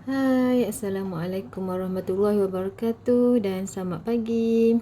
Hai, Assalamualaikum warahmatullahi wabarakatuh dan selamat pagi.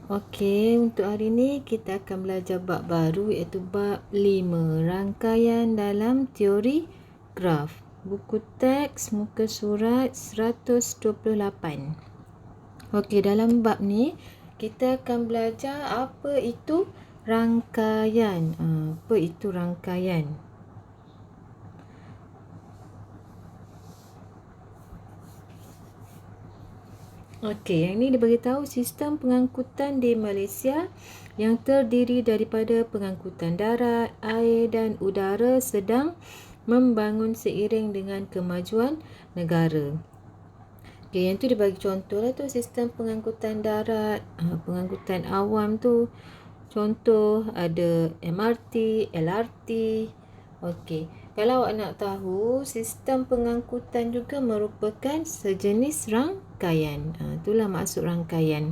Okey, untuk hari ini kita akan belajar bab baru iaitu bab 5, rangkaian dalam teori graf. Buku teks muka surat 128. Okey, dalam bab ni kita akan belajar apa itu rangkaian. Apa itu rangkaian? Okey, yang ni dia beritahu sistem pengangkutan di Malaysia yang terdiri daripada pengangkutan darat, air dan udara sedang membangun seiring dengan kemajuan negara. Okey, yang tu dia bagi contoh lah tu sistem pengangkutan darat, pengangkutan awam tu. Contoh ada MRT, LRT. Okey, kalau awak nak tahu, sistem pengangkutan juga merupakan sejenis rangkaian. Itulah maksud rangkaian.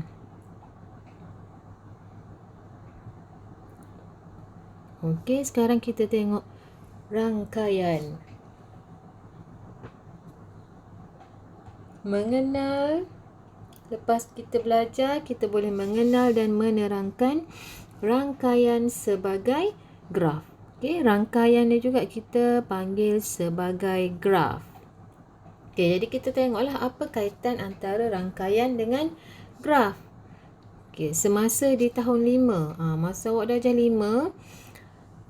Okey, sekarang kita tengok rangkaian. Mengenal. Lepas kita belajar, kita boleh mengenal dan menerangkan rangkaian sebagai graf. Okey, rangkaian ni juga kita panggil sebagai graf. Okey, jadi kita tengoklah apa kaitan antara rangkaian dengan graf. Okey, semasa di tahun 5, masa awak darjah 5,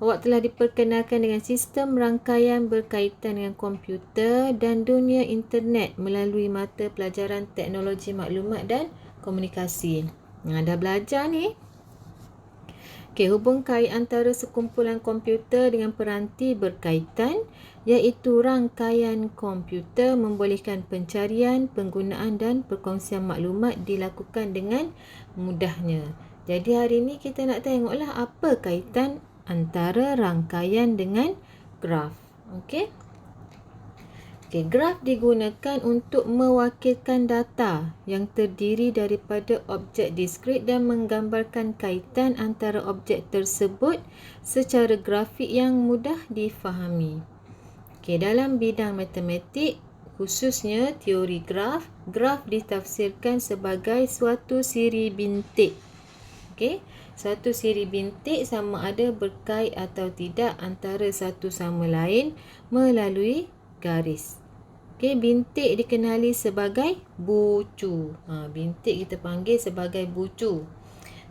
awak telah diperkenalkan dengan sistem rangkaian berkaitan dengan komputer dan dunia internet melalui mata pelajaran teknologi maklumat dan komunikasi. Dah belajar ni. Okey, hubung kait antara sekumpulan komputer dengan peranti berkaitan, iaitu rangkaian komputer membolehkan pencarian, penggunaan dan perkongsian maklumat dilakukan dengan mudahnya. Jadi hari ni kita nak tengoklah apa kaitan antara rangkaian dengan graf. Okey. Okey, graf digunakan untuk mewakilkan data yang terdiri daripada objek diskrit dan menggambarkan kaitan antara objek tersebut secara grafik yang mudah difahami. Okey, dalam bidang matematik, khususnya teori graf, graf ditafsirkan sebagai suatu siri bintik. Okey, suatu siri bintik sama ada berkait atau tidak antara satu sama lain melalui garis. Okey, bintik dikenali sebagai bucu. Bintik kita panggil sebagai bucu.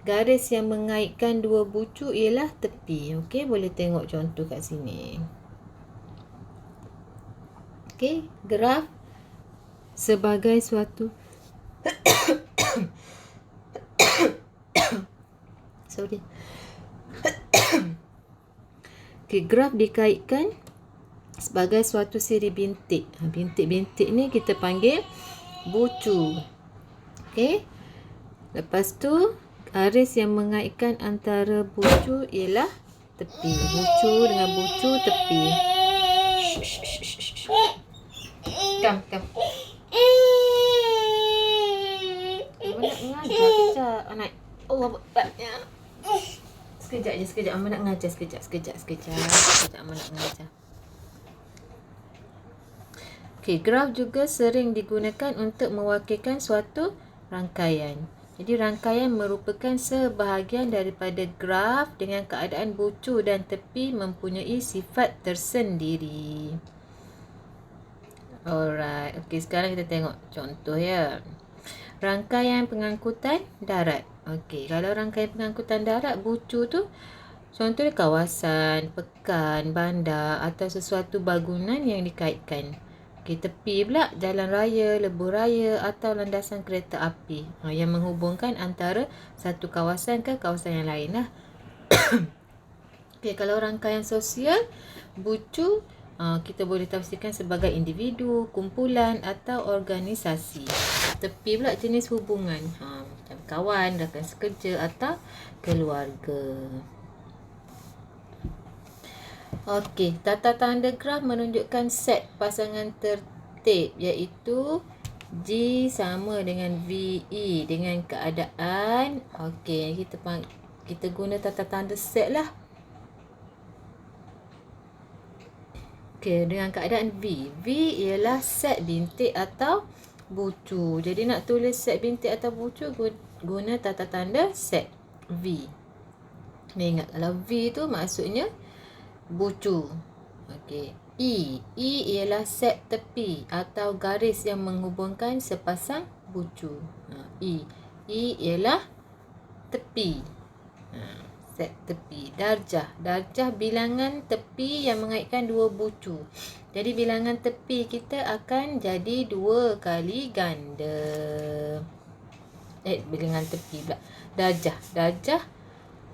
Garis yang mengaitkan dua bucu ialah tepi. Okey, boleh tengok contoh kat sini. Okey, graf sebagai suatu sorry. Okey, graf dikaitkan sebagai suatu siri bintik. Bintik-bintik ni kita panggil bucu. Okey. Lepas tu garis yang mengaitkan antara bucu ialah tepi. Bucu dengan bucu tepi. Kam. Abang nak mengajar kejap. Anak. Allah beratnya. Sekejap je. Abang nak mengajar sekejap. Abang nak mengajar. Okey, graf juga sering digunakan untuk mewakilkan suatu rangkaian. Jadi rangkaian merupakan sebahagian daripada graf dengan keadaan bucu dan tepi mempunyai sifat tersendiri. Alright. Okey, sekarang kita tengok contoh ya. Rangkaian pengangkutan darat. Okey, kalau rangkaian pengangkutan darat, bucu tu contohnya kawasan, pekan, bandar atau sesuatu bangunan yang dikaitkan. Okey, tepi pula jalan raya, lebuh raya atau landasan kereta api yang menghubungkan antara satu kawasan ke kawasan yang lain lah. Okey, kalau rangkaian sosial, bucu kita boleh tafsirkan sebagai individu, kumpulan atau organisasi. Tepi pula jenis hubungan, macam kawan, rakan sekerja atau keluarga. Okey, tata tanda graf menunjukkan set pasangan tertib iaitu G sama dengan VE dengan keadaan. Okey, kita guna tata tanda set lah. Okey, dengan keadaan V. V ialah set bintik atau bucu. Jadi nak tulis set bintik atau bucu, guna tata tanda set V. Ni ingat, kalau V tu maksudnya bucu. Okey. E. E ialah set tepi atau garis yang menghubungkan sepasang bucu. E. E ialah tepi. Set tepi. Darjah. Darjah bilangan tepi yang mengaitkan dua bucu. Jadi bilangan tepi kita akan jadi 2 kali ganda. Bilangan tepi pula. Darjah. Darjah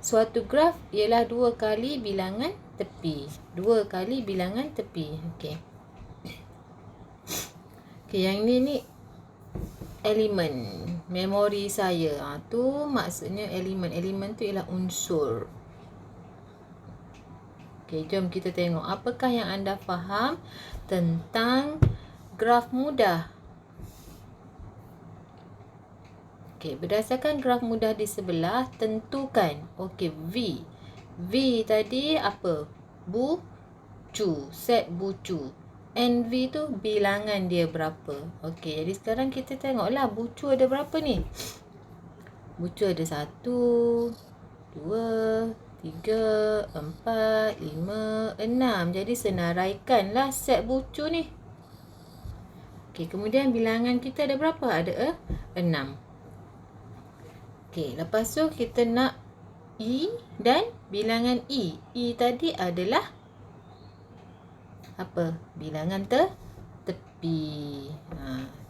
suatu graf ialah 2 kali bilangan tepi. 2 kali bilangan tepi. Okey. Okey, yang ni elemen memori saya. Tu maksudnya elemen. Elemen tu ialah unsur. Okey, jom kita tengok apakah yang anda faham tentang graf mudah. Okey, berdasarkan graf mudah di sebelah, tentukan. Okey, V. V tadi apa? Bucu, set bucu. NV tu bilangan dia berapa. Okey, jadi sekarang kita tengoklah bucu ada berapa ni. Bucu ada 1, 2, 3, 4, 5, 6. Jadi senaraikanlah set bucu ni. Okey, kemudian bilangan kita ada berapa? Ada 6. Okey, lepas tu kita nak E dan bilangan E. E tadi adalah apa? Bilangan tepi.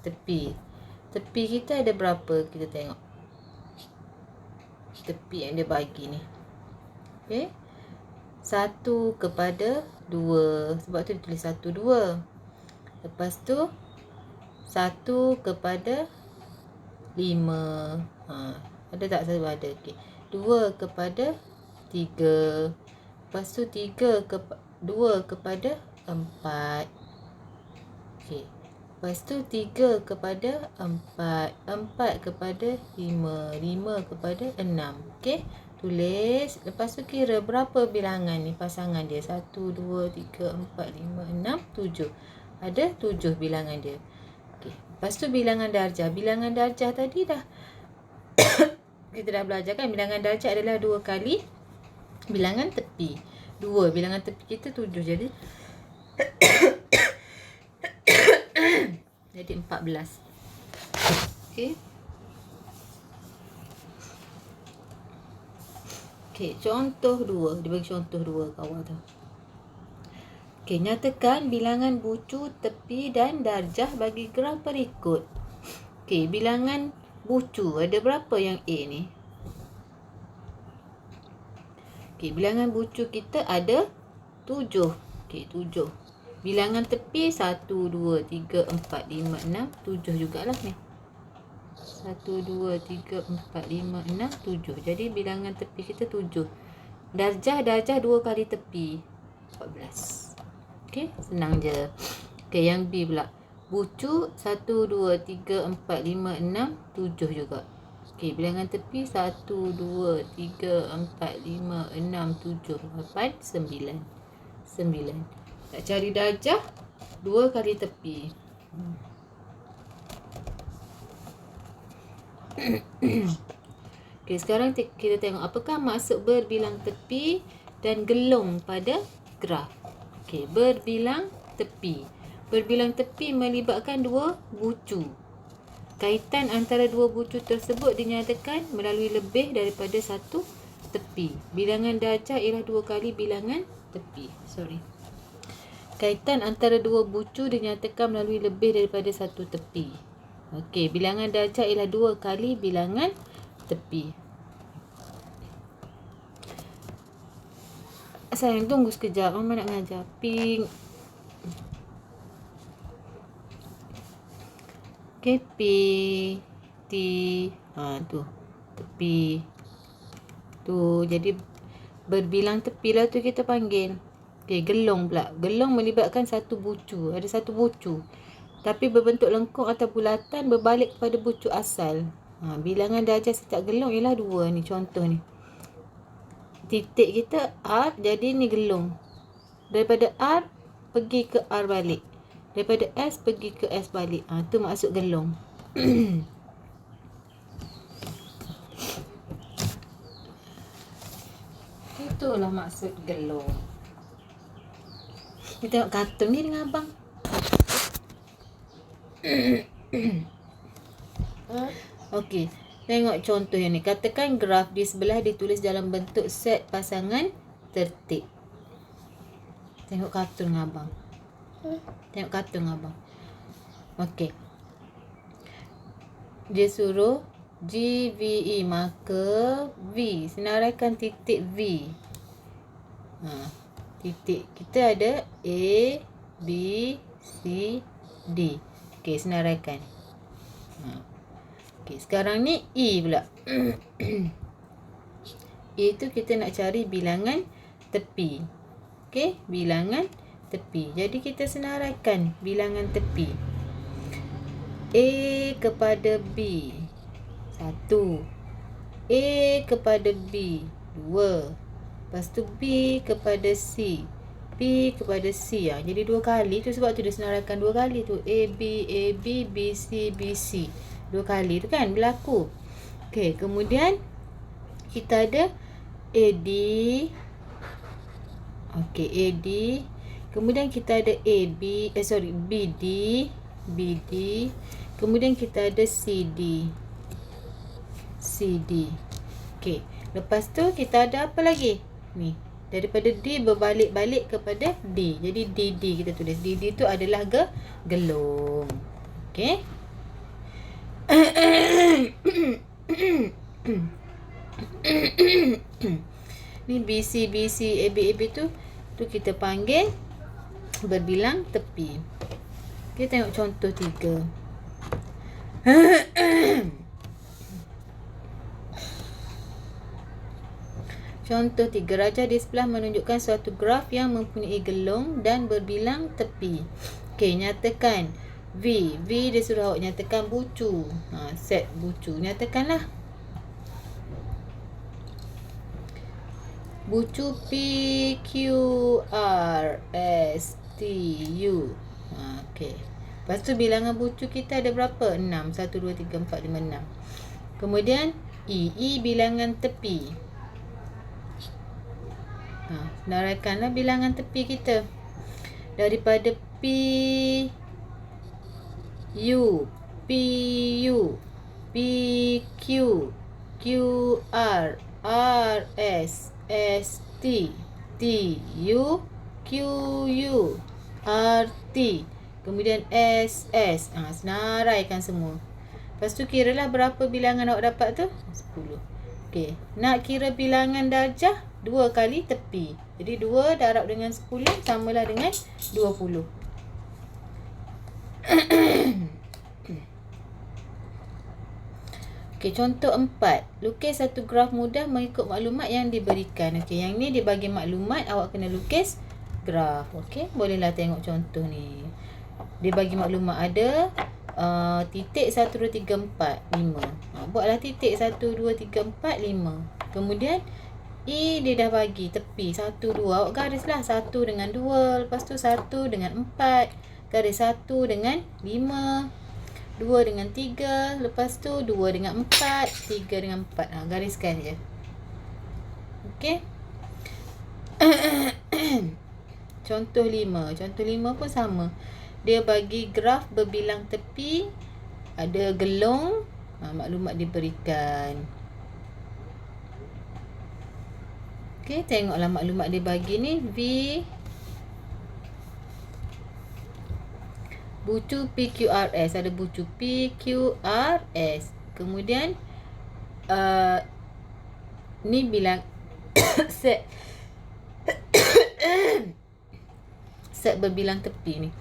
Tepi. Tepi kita ada berapa? Kita tengok. Tepi yang dia bagi ni. Okey. 1 kepada 2. Sebab tu dia tulis 1, 2. Lepas tu 1 kepada 5. Ada tak? Saya ada. Okey. 2 kepada 3. Lepas tu 2 kepada 4. Okey. Lepas tu 3 kepada 4. 4 kepada 5. 5 kepada 6. Okey. Tulis. Lepas tu kira berapa bilangan ni pasangan dia. 1, 2, 3, 4, 5, 6, 7. Ada 7 bilangan dia. Okey. Lepas tu bilangan darjah. Bilangan darjah tadi dah kita dah belajar kan. Bilangan darjah adalah 2 kali bilangan tepi. 2 bilangan tepi kita 7. Jadi jadi 14. Okey. Okey, contoh 2. Dia bagi contoh 2 kat awal tu. Okey, nyatakan bilangan bucu, tepi dan darjah bagi graf berikut. Okey, bilangan bucu ada berapa yang A ni? Okey, bilangan bucu kita ada 7. Okey, 7. Bilangan tepi 1, 2, 3, 4, 5, 6, 7 jugalah ni. 1, 2, 3, 4, 5, 6, 7. Jadi bilangan tepi kita 7. Darjah 2 kali tepi. 14. Okey, senang je. Okey, yang B pula. Bucu 1, 2, 3, 4, 5, 6, 7 juga. Okey, bilangan tepi 1, 2, 3, 4, 5, 6, 7, 8, 9. 9. Nak cari darjah 2 kali tepi. Okey, sekarang kita tengok apakah maksud berbilang tepi dan gelung pada graf. Okey, berbilang tepi. Berbilang tepi melibatkan 2 bucu. Kaitan antara 2 bucu tersebut dinyatakan melalui lebih daripada 1 tepi. Bilangan darjah ialah 2 kali bilangan tepi. Kaitan antara 2 bucu dinyatakan melalui lebih daripada 1 tepi. Okey, bilangan darjah ialah 2 kali bilangan tepi. Sayang, tunggu sekejap. Mama nak mengajar. Pink. Okey, P, T. Tu. Tepi. Tu, jadi berbilang tepi lah tu kita panggil. Okey, gelung pula. Gelung melibatkan 1 bucu. Ada 1 bucu. Tapi berbentuk lengkung atau bulatan berbalik kepada bucu asal. Bilangan darjah setiap gelung ialah 2 ni. Contoh ni. Titik kita R, jadi ni gelung. Daripada R pergi ke R balik. Daripada S pergi ke S balik. Tu maksud gelong. Itulah maksud gelong. Kita tengok kartun ni dengan abang. Okey, tengok contoh yang ni. Katakan graf di sebelah ditulis dalam bentuk set pasangan tertib. Tengok kartun dengan abang. Tengok kartun dengan abang. Okey. Dia suruh G, V, E, maka V. Senaraikan titik V. Titik. Kita ada A, B, C, D. Okey, senaraikan. Okey, sekarang ni E pula. E tu kita nak cari bilangan tepi. Okey, bilangan tepi. Jadi kita senaraikan bilangan tepi. A kepada B 1. A kepada B 2. Lepas tu B kepada C. B kepada C. Jadi 2 kali tu, sebab tu dia senaraikan 2 kali tu. A, B, B, C, B, C. 2 kali tu kan berlaku. Okey, kemudian kita ada AD. Okey, AD. Kemudian kita ada BD. BD. Kemudian kita ada CD. Okey, lepas tu kita ada apa lagi? Ni, daripada D berbalik-balik kepada D. Jadi DD kita tulis. DD tu adalah gelong. Okey. Ni BC, AB tu kita panggil berbilang tepi. Kita tengok contoh 3. Contoh 3. Rajah di sebelah menunjukkan suatu graf yang mempunyai gelong dan berbilang tepi. Okey, nyatakan V. Dia suruh awak nyatakan bucu. Set bucu. Nyatakanlah. Bucu P, Q, R, S, T, U. Okey. Lepas tu bilangan bucu kita ada berapa? 6. 1, 2, 3, 4, 5, 6. Kemudian E. Bilangan tepi. Senaraikanlah bilangan tepi kita. Daripada P, U, P, Q, R, S, T, U, Q, R, T. Kemudian S. Senaraikan semua. Lepas tu kiralah berapa bilangan awak dapat tu? 10. Okey, nak kira bilangan darjah 2 kali tepi. Jadi 2 darab dengan 10 samalah dengan 20. Okey, contoh 4. Lukis satu graf mudah mengikut maklumat yang diberikan. Okey, yang ni dia bagi maklumat, awak kena lukis graf. Okey, bolehlah tengok contoh ni. Dia bagi maklumat ada titik 1, 2, 3, 4, 5. Buatlah titik 1, 2, 3, 4, 5. Kemudian E dia dah bagi tepi 1, 2. Awak garislah 1 dengan 2. Lepas tu 1 dengan 4. Garis 1 dengan 5. 2 dengan 3. Lepas tu 2 dengan 4. 3 dengan 4. Gariskan je. Okey. Contoh 5. Contoh 5 pun sama. Dia bagi graf berbilang tepi. Ada gelong. Maklumat diberikan. Okey, tengoklah maklumat dia bagi ni. V. Bucu PQRS. Ada bucu PQRS. Kemudian ni bilang set set berbilang tepi ni.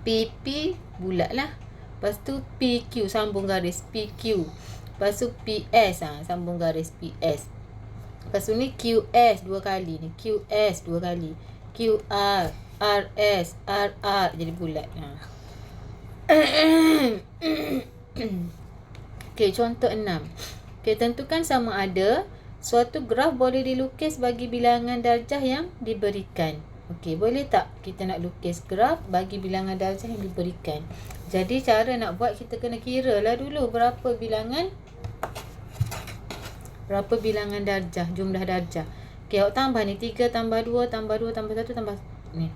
PP bulat lah. Lepas tu PQ sambung garis PQ. Lepas tu PS sambung garis PS. Lepas tu ni QS 2 kali ni. QS 2 kali. QR, RS, RR jadi bulat. Okey, contoh 6. Okey, tentukan sama ada suatu graf boleh dilukis bagi bilangan darjah yang diberikan. Okey, boleh tak kita nak lukis graf bagi bilangan darjah yang diberikan? Jadi cara nak buat, kita kena kira lah dulu berapa bilangan darjah, jumlah darjah. Okey, awak tambah ni 3 tambah 2 tambah 2 tambah 1 tambah ni.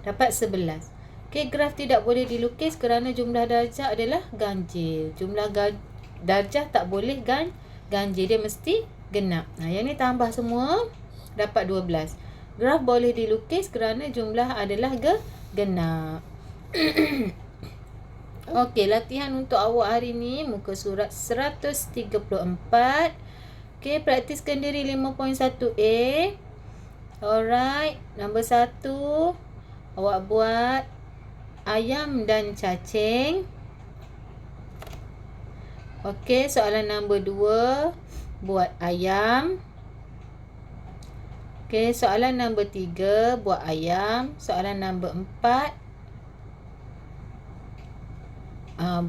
Dapat 11. Okey, graf tidak boleh dilukis kerana jumlah darjah adalah ganjil. Jumlah darjah tak boleh ganjil, dia mesti genap. Yang ni tambah semua dapat 12. Graf boleh dilukis kerana jumlah adalah genap. Okey, latihan untuk awak hari ni muka surat 134. Okey, praktiskan diri 5.1A. Alright, nombor 1 awak buat ayam dan cacing. Okey, soalan nombor 2 buat ayam. Okey, soalan nombor 3 buat ayam. Soalan nombor 4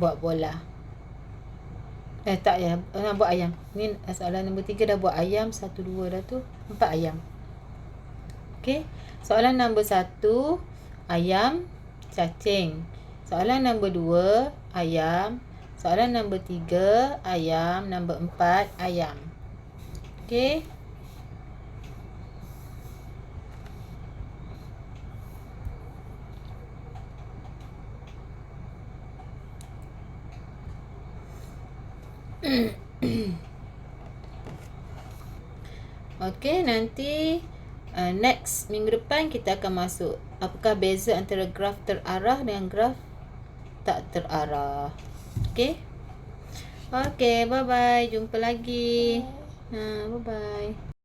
buat bola. Tak ya, buat ayam. Ni soalan nombor 3 dah buat ayam, 1 2 dah tu, 4 ayam. Okey, soalan nombor 1 ayam, cacing. Soalan nombor 2 ayam. Soalan nombor 3 ayam, nombor 4 ayam. Okey. Okey, nanti next minggu depan kita akan masuk apakah beza antara graf terarah dengan graf tak terarah. Okey. Okey, bye bye. Jumpa lagi. Bye bye.